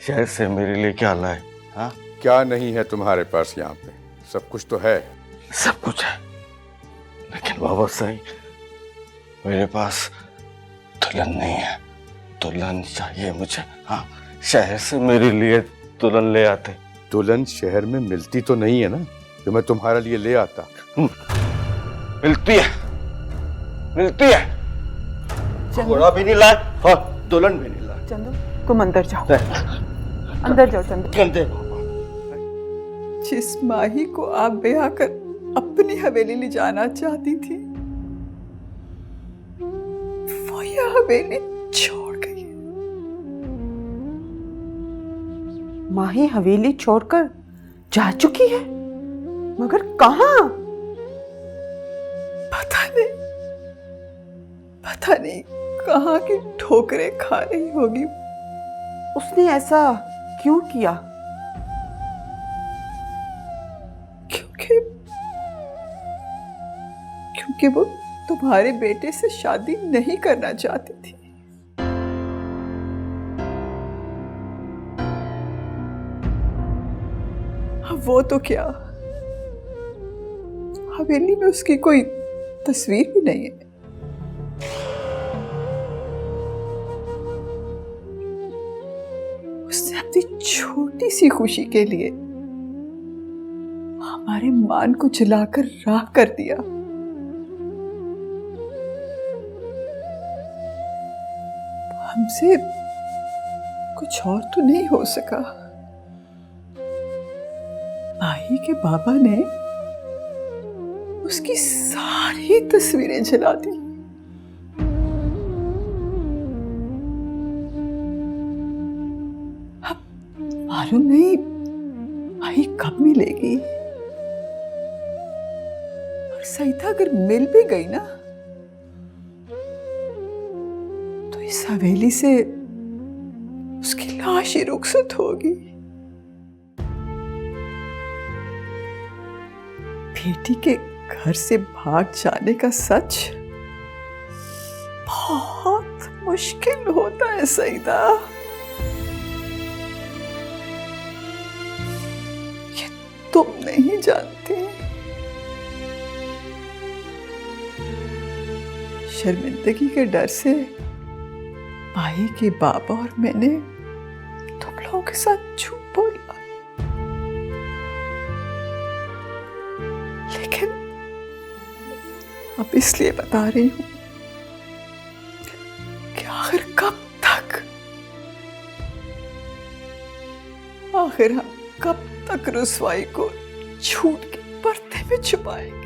शहर से मेरे लिए क्या लाए? हाँ, क्या नहीं है तुम्हारे पास यहाँ पे? सब कुछ तो है। सब कुछ है, लेकिन बाबा साईं मेरे पास दुल्हन नहीं है। दुल्हन चाहिए मुझे। हाँ, शहर से मेरे लिए दुल्हन ले आते। दुल्हन शहर में मिलती तो नहीं है ना जो मैं तुम्हारे लिए ले आता? मिलती है, मिलती है। घोड़ा भी नहीं लाए और दुल्हन भी नहीं लाए। चंदू तुम अंदर जाओ, अंदर जाओ चंदू। कंधे जिस माही को आप ब्याह कर अपनी हवेली ले जाना चाहती थी, वो यह हवेली छोड़ गई है। माही हवेली छोड़कर जा चुकी है, मगर कहाँ? पता नहीं कहाँ की ठोकरें खा रही होगी। उसने ऐसा क्यों किया? क्योंकि वो तुम्हारे बेटे से शादी नहीं करना चाहती थी। वो तो क्या, हवेली में उसकी कोई तस्वीर भी नहीं है। उसने अपनी छोटी सी खुशी के लिए हमारे मान को जलाकर राख कर दिया। हमसे कुछ और तो नहीं हो सका। माही के बाबा ने उसकी सारी तस्वीरें जला दी। अब मालूम नहीं माही कब मिलेगी। और सही था, अगर मिल भी गई ना तो इस हवेली से उसकी लाश ही रुखसत होगी। बेटी के घर से भाग जाने का सच बहुत मुश्किल होता है सईदा। ये तुम नहीं जानती। शर्मिंदगी के डर से माही के बाबा और मैंने तुम लोगों के साथ झूठ बोला, लेकिन अब इसलिए बता रही हूं कि आखिर हम कब तक रुसवाई को झूठ के पर्दे में छुपाएंगे।